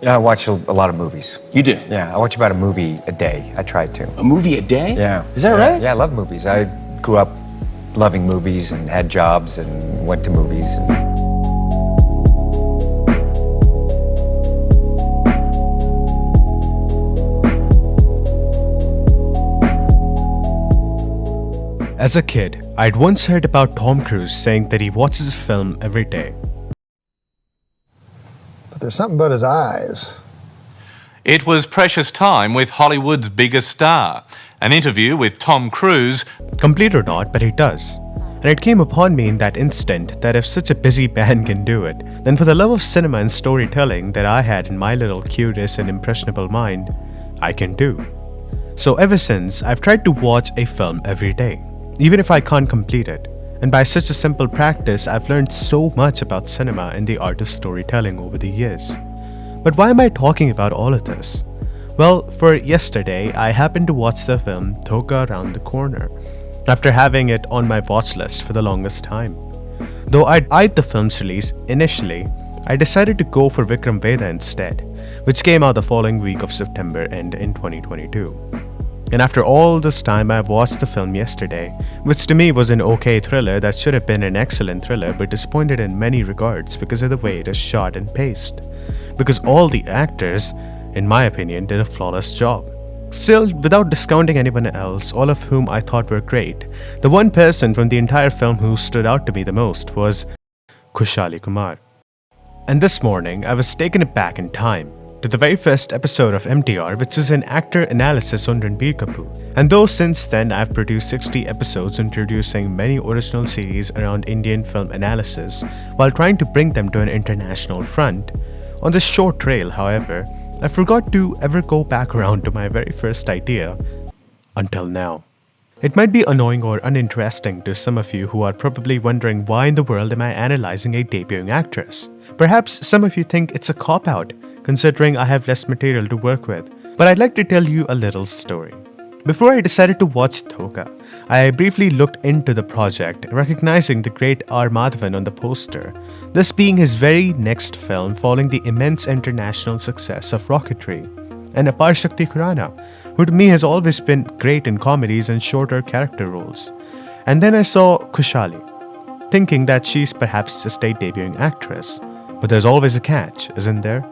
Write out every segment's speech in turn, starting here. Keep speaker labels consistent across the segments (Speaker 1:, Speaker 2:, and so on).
Speaker 1: Yeah, I watch a lot of movies.
Speaker 2: You do?
Speaker 1: Yeah, I watch about a movie a day. I try to.
Speaker 2: A movie a day?
Speaker 1: Yeah.
Speaker 2: Is that right?
Speaker 1: Yeah, I love movies. I grew up loving movies and had jobs and went to movies.
Speaker 3: As a kid, I'd once heard about Tom Cruise saying that he watches a film every day.
Speaker 4: But there's something about his eyes.
Speaker 5: It was precious time with Hollywood's biggest star. An interview with Tom Cruise.
Speaker 3: Complete or not, but he does. And it came upon me in that instant that if such a busy man can do it, then for the love of cinema and storytelling that I had in my little curious and impressionable mind, I can do. So ever since, I've tried to watch a film every day, even if I can't complete it. And by such a simple practice, I've learned so much about cinema and the art of storytelling over the years. But why am I talking about all of this? Well, for yesterday, I happened to watch the film Dhoka Around the Corner, after having it on my watch list for the longest time. Though I'd eyed the film's release initially, I decided to go for Vikram Vedha instead, which came out the following week of September and in 2022. And after all this time, I watched the film yesterday, which to me was an okay thriller that should have been an excellent thriller but disappointed in many regards because of the way it is shot and paced. Because all the actors, in my opinion, did a flawless job. Still, without discounting anyone else, all of whom I thought were great, the one person from the entire film who stood out to me the most was Khushali Kumar. And this morning, I was taken back in time to the very first episode of MTR, which is an actor analysis on Ranbir Kapoor. And though since then I've produced 60 episodes introducing many original series around Indian film analysis while trying to bring them to an international front, on this short trail, however, I forgot to ever go back around to my very first idea until now. It might be annoying or uninteresting to some of you who are probably wondering why in the world am I analyzing a debuting actress. Perhaps some of you think it's a cop-out, considering I have less material to work with, but I'd like to tell you a little story. Before I decided to watch Dhoka, I briefly looked into the project, recognizing the great R. Madhavan on the poster, this being his very next film following the immense international success of Rocketry, and Apar Shakti Khurana, who to me has always been great in comedies and shorter character roles. And then I saw Khushali, thinking that she's perhaps just a debuting actress, but there's always a catch, isn't there?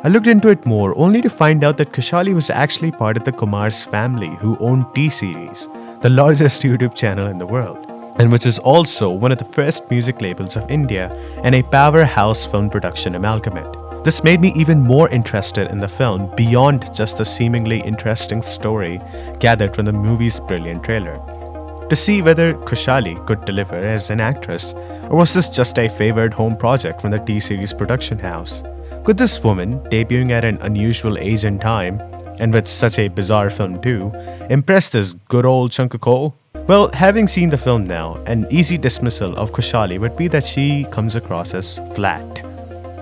Speaker 3: I looked into it more, only to find out that Khushali was actually part of the Kumars family who owned tseries, the largest YouTube channel in the world, and which is also one of the first music labels of India and a powerhouse film production amalgamate. This made me even more interested in the film beyond just the seemingly interesting story gathered from the movie's brilliant trailer, to see whether Khushali could deliver as an actress, or was this just a favored home project from the T-Series production house. Could this woman, debuting at an unusual age and time, and with such a bizarre film too, impress this good old chunk of coal? Well, having seen the film now, an easy dismissal of Khushali would be that she comes across as flat.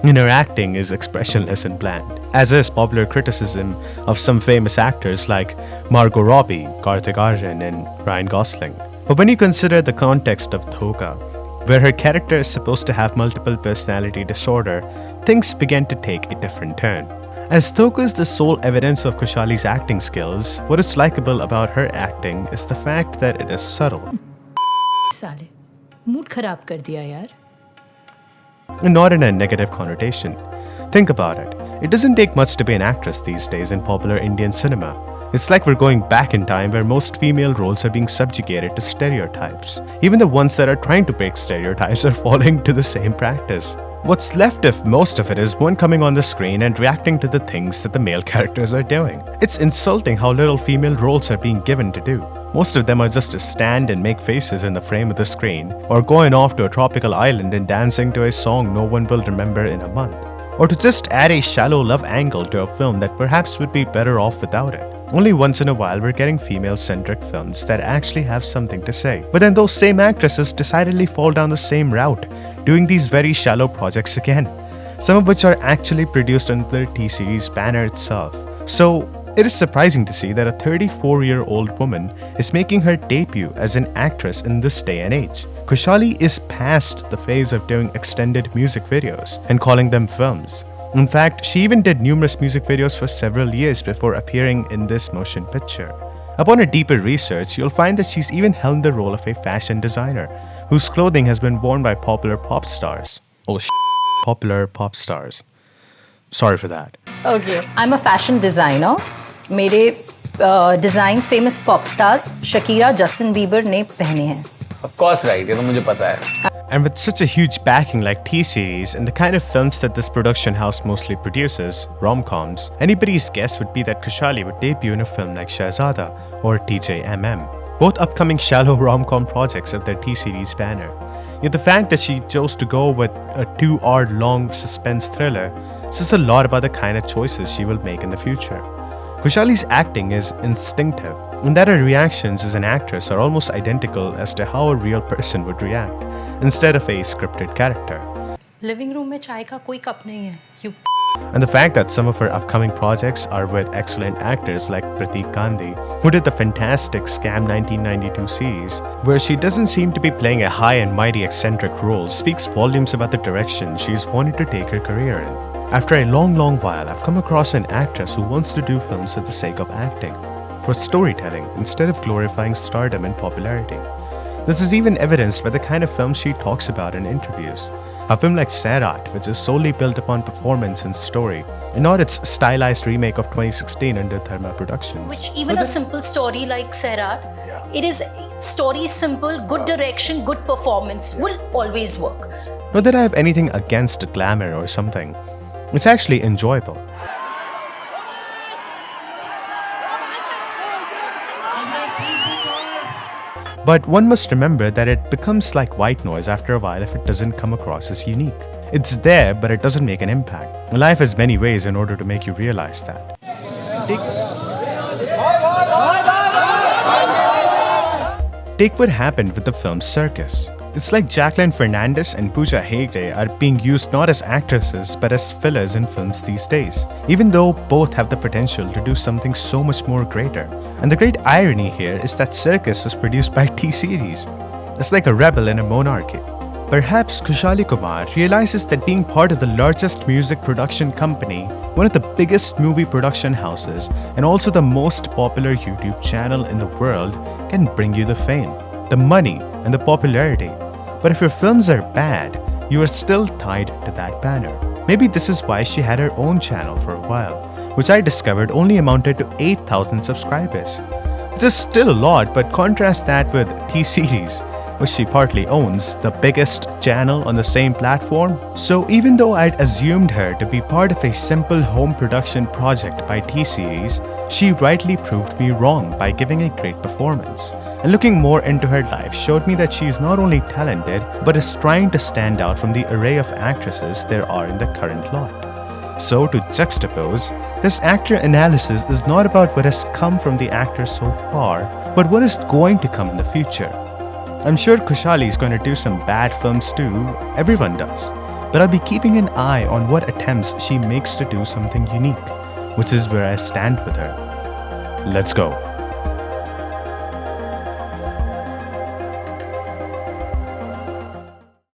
Speaker 3: And her acting is expressionless and bland, as is popular criticism of some famous actors like Margot Robbie, Karthik Aryan, and Ryan Gosling. But when you consider the context of Dhoka, where her character is supposed to have multiple personality disorder, things began to take a different turn. As Dhoka is the sole evidence of Khushali's acting skills, what is likable about her acting is the fact that it is subtle.
Speaker 6: साले, mood खराब कर दिया यार.
Speaker 3: And not in a negative connotation. Think about it. It doesn't take much to be an actress these days in popular Indian cinema. It's like we're going back in time where most female roles are being subjugated to stereotypes. Even the ones that are trying to break stereotypes are falling to the same practice. What's left of most of it is one coming on the screen and reacting to the things that the male characters are doing. It's insulting how little female roles are being given to do. Most of them are just to stand and make faces in the frame of the screen, or going off to a tropical island and dancing to a song no one will remember in a month, or to just add a shallow love angle to a film that perhaps would be better off without it. Only once in a while we're getting female-centric films that actually have something to say. But then those same actresses decidedly fall down the same route, doing these very shallow projects again, some of which are actually produced under the T-Series banner itself. So it is surprising to see that a 34-year-old woman is making her debut as an actress in this day and age. Khushali is past the phase of doing extended music videos and calling them films. In fact, she even did numerous music videos for several years before appearing in this motion picture. Upon a deeper research, you'll find that she's even held the role of a fashion designer, whose clothing has been worn by popular pop stars. Oh popular pop stars. Sorry for that.
Speaker 2: Okay, I'm a fashion designer. मेरे designs famous pop stars Shakira, Justin Bieber ने पहने हैं.
Speaker 7: Of course, right. ये तो मुझे पता है.
Speaker 3: And with such a huge backing like T-Series and the kind of films that this production house mostly produces, rom-coms, anybody's guess would be that Khushali would debut in a film like Shahzada or TJMM, both upcoming shallow rom-com projects of their T-Series banner. Yet the fact that she chose to go with a 2-hour long suspense thriller says a lot about the kind of choices she will make in the future. Khushali's acting is instinctive, and that her reactions as an actress are almost identical as to how a real person would react, instead of a scripted character.
Speaker 6: Living room में चाय का कोई cup नहीं है. You
Speaker 3: And the fact that some of her upcoming projects are with excellent actors like Pratik Gandhi, who did the fantastic Scam 1992 series, where she doesn't seem to be playing a high and mighty eccentric role, speaks volumes about the direction she's wanted to take her career in. After a long while, I've come across an actress who wants to do films for the sake of acting, for storytelling, instead of glorifying stardom and popularity. This is even evidenced by the kind of films she talks about in interviews. A film like Sairat, which is solely built upon performance and story, and not its stylized remake of 2016 under Dharma Productions.
Speaker 6: Which even a simple story like Sairat, it is story simple, good direction, good performance will always work.
Speaker 3: Not that I have anything against glamour or something. It's actually enjoyable. But one must remember that it becomes like white noise after a while if it doesn't come across as unique. It's there, but it doesn't make an impact. Life has many ways in order to make you realize that. Take what happened with the film Circus. It's like Jacqueline Fernandez and Pooja Hegde are being used not as actresses but as fillers in films these days, even though both have the potential to do something so much more greater. And the great irony here is that Circus was produced by T-Series. It's like a rebel in a monarchy. Perhaps Khushali Kumar realizes that being part of the largest music production company, one of the biggest movie production houses, and also the most popular YouTube channel in the world can bring you the fame, the money, and the popularity. But if your films are bad, you are still tied to that banner. Maybe this is why she had her own channel for a while, which I discovered only amounted to 8,000 subscribers. Which is still a lot, but contrast that with T-Series, which she partly owns, the biggest channel on the same platform. So even though I'd assumed her to be part of a simple home production project by T-Series, she rightly proved me wrong by giving a great performance. And looking more into her life showed me that she is not only talented, but is trying to stand out from the array of actresses there are in the current lot. So to juxtapose, this actor analysis is not about what has come from the actor so far, but what is going to come in the future. I'm sure Khushali is going to do some bad films too, everyone does. But I'll be keeping an eye on what attempts she makes to do something unique, which is where I stand with her. Let's go.